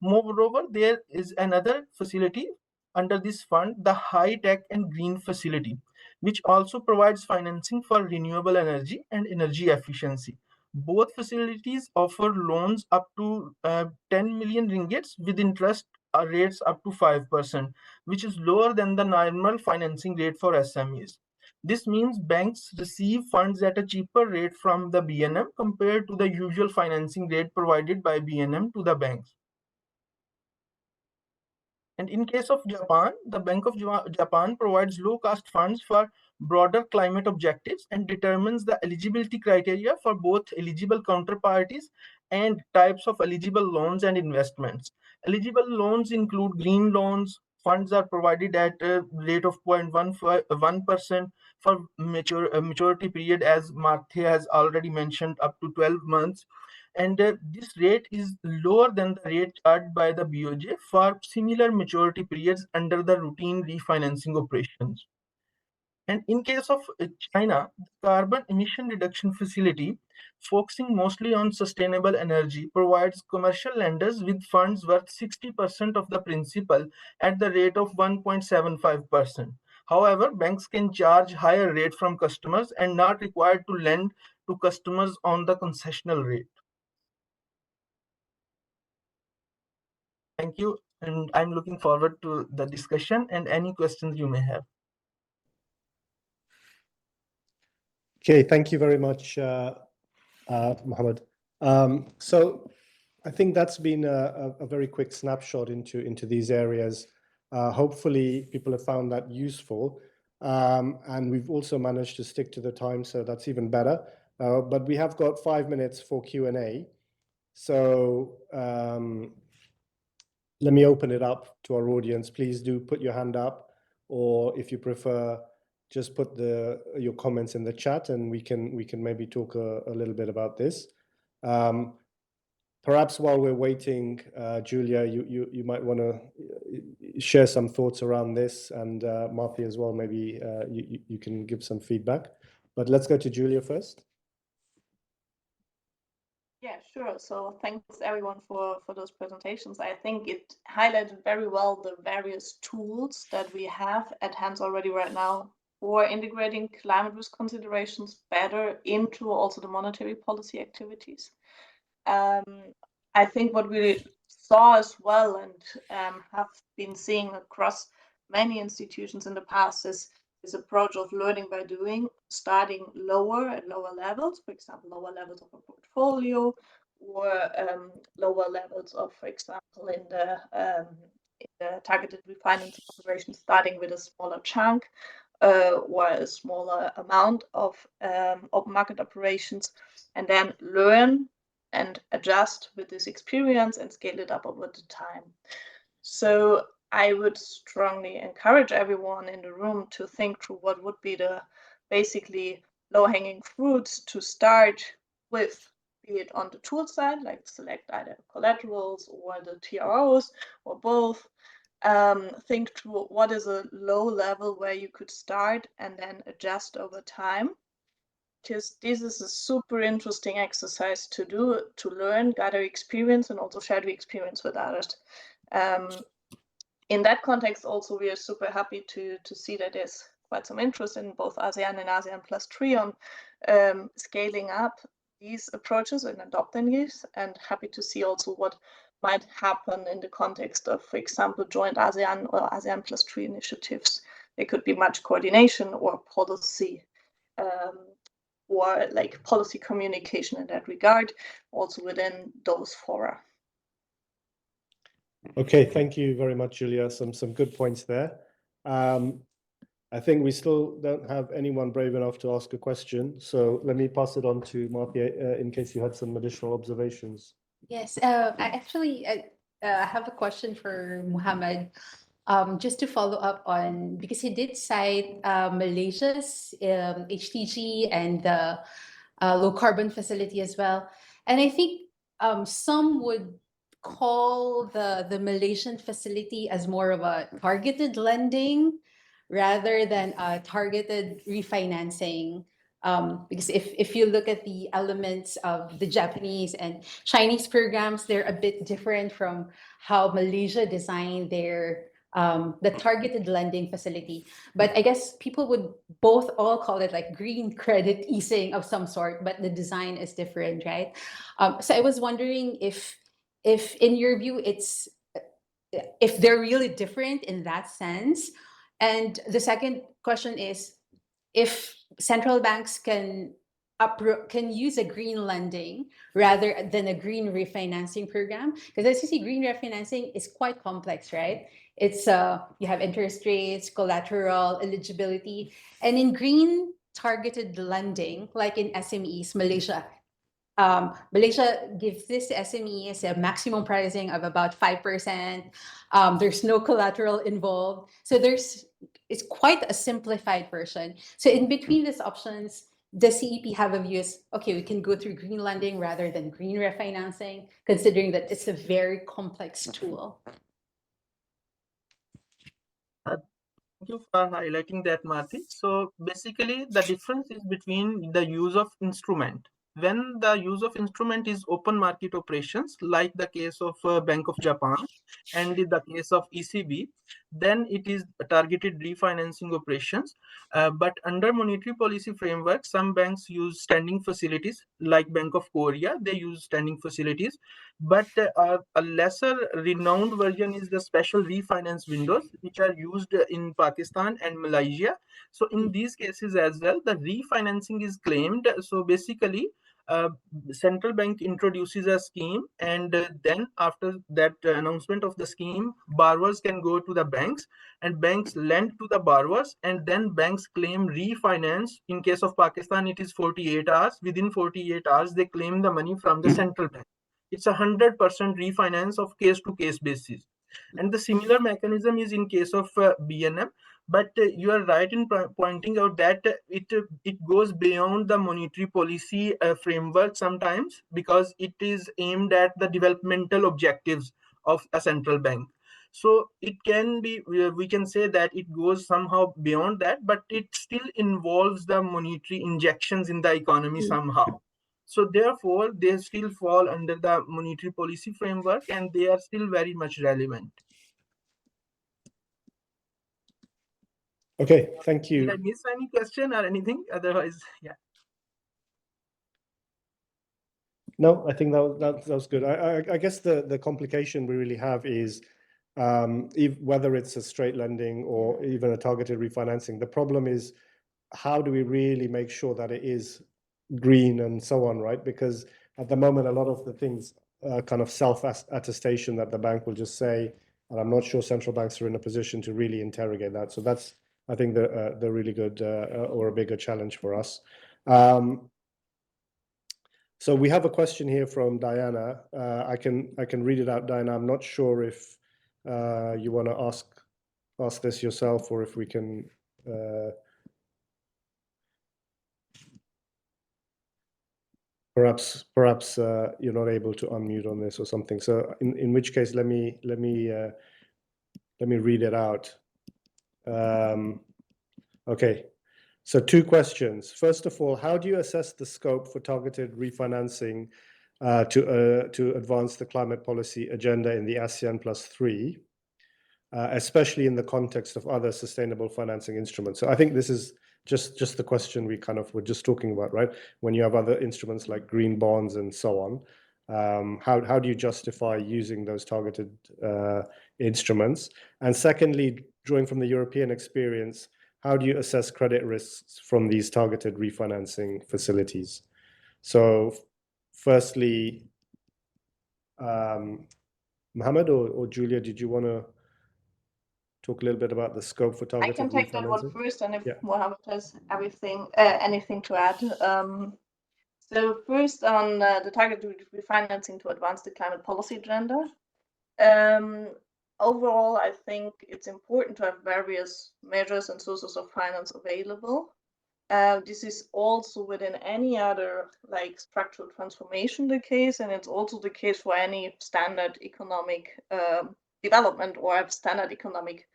S4: Moreover, there is another facility under this fund, the High Tech and Green Facility, which also provides financing for renewable energy and energy efficiency. Both facilities offer loans up to 10 million ringgits with interest rates up to 5%, which is lower than the normal financing rate for SMEs. This means banks receive funds at a cheaper rate from the BNM compared to the usual financing rate provided by BNM to the banks. And in case of Japan, the Bank of Japan provides low-cost funds for broader climate objectives and determines the eligibility criteria for both eligible counterparties and types of eligible loans and investments. Eligible loans include green loans. Funds are provided at a rate of 0.1% for maturity period, as Marthe has already mentioned, up to 12 months. And this rate is lower than the rate charged by the BOJ for similar maturity periods under the routine refinancing operations. And in case of China, the carbon emission reduction facility, focusing mostly on sustainable energy, provides commercial lenders with funds worth 60% of the principal at the rate of 1.75%. However, banks can charge higher rate from customers and not required to lend to customers on the concessional rate. Thank you, and I'm looking forward to the discussion and any questions you may have.
S2: Okay, thank you very much, Mohammed. So I think that's been a very quick snapshot into these areas. Hopefully people have found that useful. And we've also managed to stick to the time, so that's even better. But we have got 5 minutes for Q&A. So let me open it up to our audience. Please do put your hand up, or if you prefer, just put your comments in the chat, and we can maybe talk a little bit about this. Perhaps while we're waiting, Julia, you might want to share some thoughts around this, and Martha as well. Maybe you can give some feedback. But let's go to Julia first.
S3: Yeah, sure. So thanks everyone for those presentations. I think it highlighted very well the various tools that we have at hand already right now for integrating climate risk considerations better into also the monetary policy activities. I think what we saw as well and have been seeing across many institutions in the past is this approach of learning by doing, starting lower at lower levels, for example, lower levels of a portfolio, or lower levels of, for example, in the targeted refinancing operations, starting with a smaller chunk or a smaller amount of open market operations, and then learn and adjust with this experience and scale it up over the time. So I would strongly encourage everyone in the room to think through what would be the basically low-hanging fruits to start with, be it on the tool side, like select either collaterals or the TROs or both. Think through what is a low level where you could start and then adjust over time. Because this is a super interesting exercise to do, to learn, gather experience, and also share the experience with others. In that context, also, we are super happy to see that there's quite some interest in both ASEAN and ASEAN Plus 3 on scaling up these approaches and adopting these, and happy to see also what might happen in the context of, for example, joint ASEAN or ASEAN Plus 3 initiatives. There could be much coordination or policy or like policy communication in that regard, also within those fora.
S2: Okay, thank you very much, Julia. Some good points there. I think we still don't have anyone brave enough to ask a question. So let me pass it on to Martha in case you had some additional observations.
S1: Yes, I have a question for Muhammad. Just to follow up on, because he did cite Malaysia's HTG and the low carbon facility as well. And I think some would call the Malaysian facility as more of a targeted lending rather than a targeted refinancing. Because if you look at the elements of the Japanese and Chinese programs, they're a bit different from how Malaysia designed their the targeted lending facility. But I guess people would both all call it like green credit easing of some sort, but the design is different, right? So I was wondering if in your view, if they're really different in that sense. And the second question is, if central banks can use a green lending rather than a green refinancing program, because as you see, green refinancing is quite complex, right? It's you have interest rates, collateral, eligibility, and in green targeted lending, like in SMEs, Malaysia gives this to SMEs a maximum pricing of about 5%. There's no collateral involved. So it's quite a simplified version. So in between these options, does CEP have a view as, okay, we can go through green lending rather than green refinancing, considering that it's a very complex tool?
S4: Thank you for highlighting that, Marty. So basically, the difference is between the use of instrument. when the use of instrument is open market operations, like the case of Bank of Japan and in the case of ECB, then it is targeted refinancing operations. But under monetary policy framework, some banks use standing facilities, like Bank of Korea, they use standing facilities. But a lesser renowned version is the special refinance windows, which are used in Pakistan and Malaysia. So in these cases as well, the refinancing is claimed. So basically, uh, central bank introduces a scheme, and then after that announcement of the scheme, borrowers can go to the banks, and banks lend to the borrowers, and then banks claim refinance. In case of Pakistan, it is 48 hours. Within 48 hours, they claim the money from the central bank. It's 100% refinance of case to case basis. And the similar mechanism is in case of BNM. But you are right in pointing out that it goes beyond the monetary policy framework sometimes, because it is aimed at the developmental objectives of a central bank. So it can be, we can say that it goes somehow beyond that, but it still involves the monetary injections in the economy somehow. So therefore, they still fall under the monetary policy framework, and they are still very much relevant.
S2: Okay, thank
S4: Did I
S2: you.
S4: miss any question or anything? Otherwise, yeah.
S2: No, I think that was good. I guess the complication we really have is whether it's a straight lending or even a targeted refinancing. The problem is, how do we really make sure that it is green and so on, right? Because at the moment, a lot of the things kind of self-attestation that the bank will just say, and I'm not sure central banks are in a position to really interrogate that. So that's, I think, the really good or a bigger challenge for us. So we have a question here from Diana. I can read it out, Diana. I'm not sure if you want to ask this yourself, or if we can. Perhaps you're not able to unmute on this or something. So in which case, let me read it out. Okay. So 2 questions. First of all, how do you assess the scope for targeted refinancing to advance the climate policy agenda in the ASEAN +3, especially in the context of other sustainable financing instruments? So I think this is just the question we kind of were just talking about, right? When you have other instruments like green bonds and so on, how do you justify using those targeted instruments? And secondly, drawing from the European experience, how do you assess credit risks from these targeted refinancing facilities? So firstly, Mohammed or Julia, did you want to talk a little bit about the scope for
S3: I
S2: targeted
S3: can take that one
S2: refinancing?
S3: first, and if
S2: Yeah.
S3: Mohammed has anything to add. So first on the targeted refinancing to advance the climate policy agenda. Overall, I think it's important to have various measures and sources of finance available. This is also within any other like structural transformation the case, and it's also the case for any standard economic development or standard economic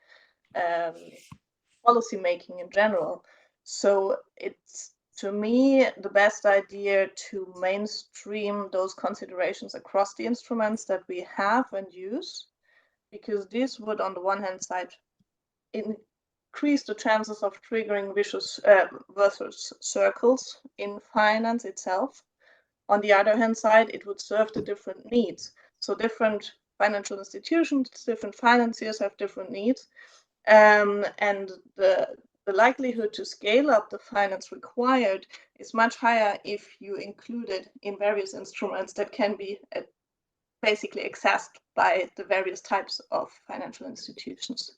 S3: policy making in general. So it's, to me, the best idea to mainstream those considerations across the instruments that we have and use, because this would, on the one hand side, increase the chances of triggering vicious circles in finance itself. On the other hand side, it would serve the different needs. So different financial institutions, different financiers have different needs. And the likelihood to scale up the finance required is much higher if you include it in various instruments that can be basically accessed by the various types of financial institutions.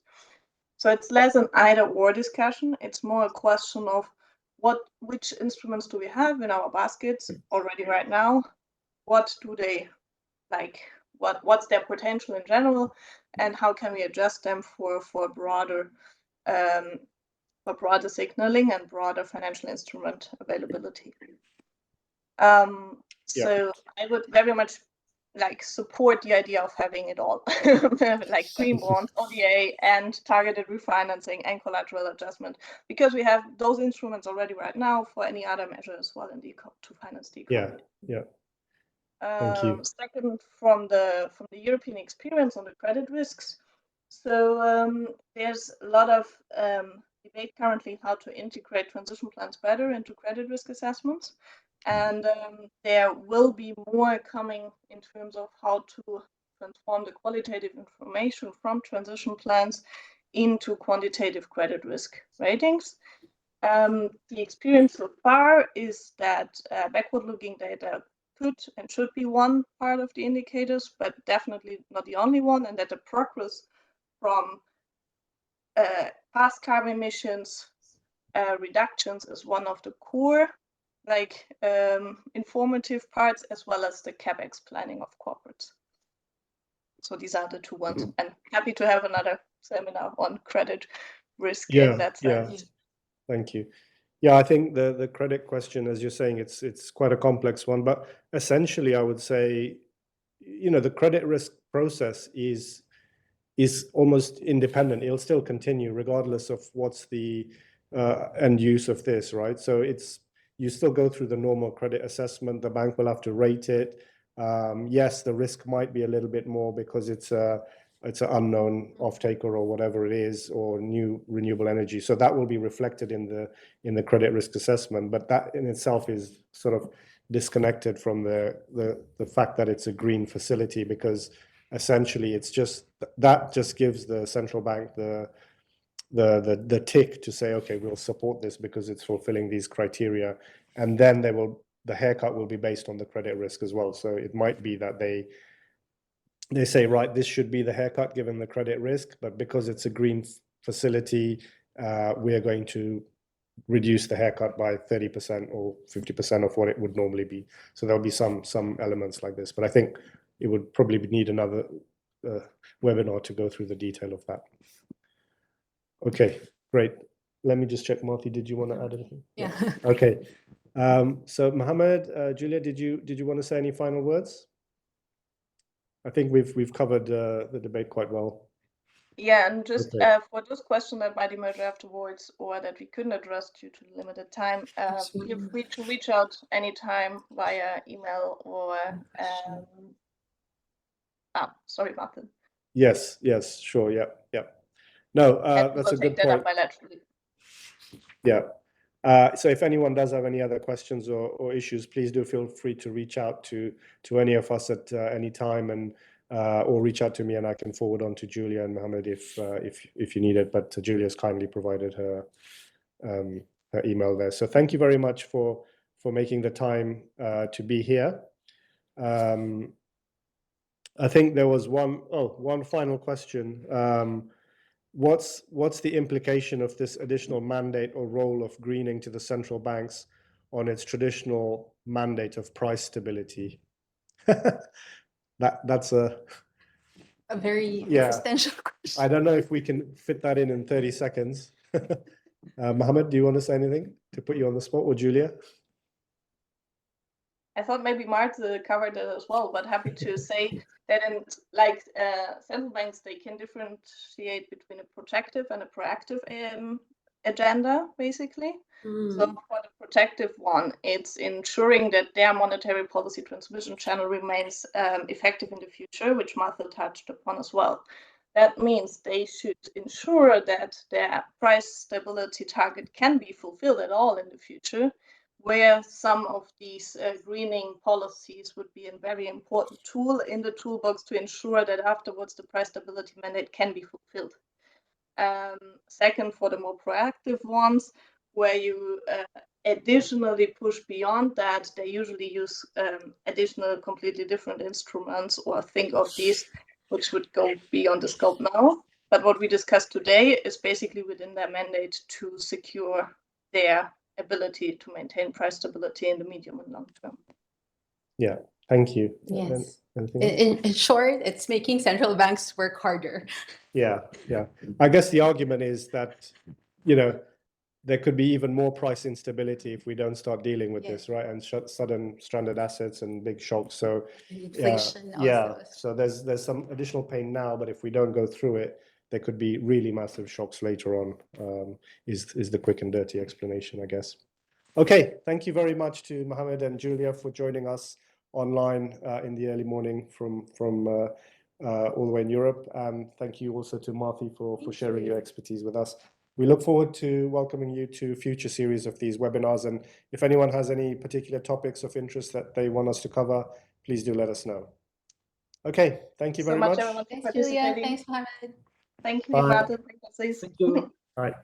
S3: So it's less an either or discussion. It's more a question of which instruments do we have in our baskets already right now? What do they like? What's their potential in general, and how can we adjust them for broader signaling and broader financial instrument availability? So I would very much like support the idea of having it all, like green bonds, ODA, and targeted refinancing and collateral adjustment, because we have those instruments already right now for any other measure as well in the to finance the economy.
S2: Yeah. Thank you.
S3: Second, from the European experience on the credit risks. So there's a lot of debate currently how to integrate transition plans better into credit risk assessments. And there will be more coming in terms of how to transform the qualitative information from transition plans into quantitative credit risk ratings. The experience so far is that backward-looking data could and should be one part of the indicators, but definitely not the only one, and that the progress from past carbon emissions reductions is one of the core informative parts, as well as the CapEx planning of corporates. So these are the two ones. And happy to have another seminar on credit risk in that sense.
S2: Yeah. Thank you. Yeah, I think the credit question, as you're saying, it's quite a complex one, but essentially I would say, the credit risk process is almost independent. It'll still continue regardless of what's the end use of this, right? So you still go through the normal credit assessment. The bank will have to rate it. Yes, the risk might be a little bit more because it's an unknown off-taker or whatever it is, or new renewable energy. So that will be reflected in the credit risk assessment. But that in itself is sort of disconnected from the fact that it's a green facility, because essentially it's just gives the central bank the tick to say, okay, we'll support this because it's fulfilling these criteria, and then the haircut will be based on the credit risk as well. So it might be that they say, right, this should be the haircut given the credit risk, but because it's a green facility, we are going to reduce the haircut by 30% or 50% of what it would normally be. So there'll be some elements like this, but I think it would probably need another webinar to go through the detail of that. Okay, great. Let me just check, Marty, did you want to add anything?
S1: Yeah.
S2: Okay. So Mohammed, Julia, did you want to say any final words? I think we've covered the debate quite well.
S3: Yeah, and just
S2: Okay.
S3: for those questions that might emerge afterwards or that we couldn't address due to limited time, feel free to reach out anytime via email or sorry, Martin.
S2: Yes, sure, yeah. No, that's a good point.
S3: Up bilaterally.
S2: Yeah. So if anyone does have any other questions or issues, please do feel free to reach out to any of us at any time, and or reach out to me, and I can forward on to Julia and Mohammed if you need it. But Julia's kindly provided her email there. So thank you very much for making the time to be here. I think there was one final question. What's the implication of this additional mandate or role of greening to the central banks on its traditional mandate of price stability? That's a
S1: very existential question.
S2: I don't know if we can fit that in 30 seconds. Mohammed, do you want to say anything to put you on the spot, or Julia?
S3: I thought maybe Marta covered it as well, but happy to say that in central banks, they can differentiate between a protective and a proactive agenda, basically. So for the protective one, it's ensuring that their monetary policy transmission channel remains effective in the future, which Martha touched upon as well. That means they should ensure that their price stability target can be fulfilled at all in the future, where some of these greening policies would be a very important tool in the toolbox to ensure that afterwards the price stability mandate can be fulfilled. Second, for the more proactive ones, where you additionally push beyond that, they usually use additional completely different instruments, or think of these which would go beyond the scope now. But what we discussed today is basically within their mandate to secure their ability to maintain price stability in the medium and long term.
S2: Yeah, thank you.
S1: Yes. In short, it's making central banks work harder.
S2: Yeah. I guess the argument is that, there could be even more price instability if we don't start dealing with
S1: Yeah.
S2: this, right? And sudden stranded assets and big shocks. So
S1: Inflation
S2: yeah,
S1: also.
S2: so there's some additional pain now, but if we don't go through it, there could be really massive shocks later on, is the quick and dirty explanation, I guess. Okay, thank you very much to Mohammed and Julia for joining us online in the early morning from all the way in Europe. And thank you also to Marthy for sharing your expertise with us. We look forward to welcoming you to future series of these webinars. And if anyone has any particular topics of interest that they want us to cover, please do let us know. Okay, thank you very much.
S3: everyone, for
S1: Thanks, Julia.
S3: participating.
S1: Thanks, Mohammed.
S3: Thank you,
S2: Bye.
S3: Martin. Thank you, Aziz.
S4: Thank you.
S2: Bye.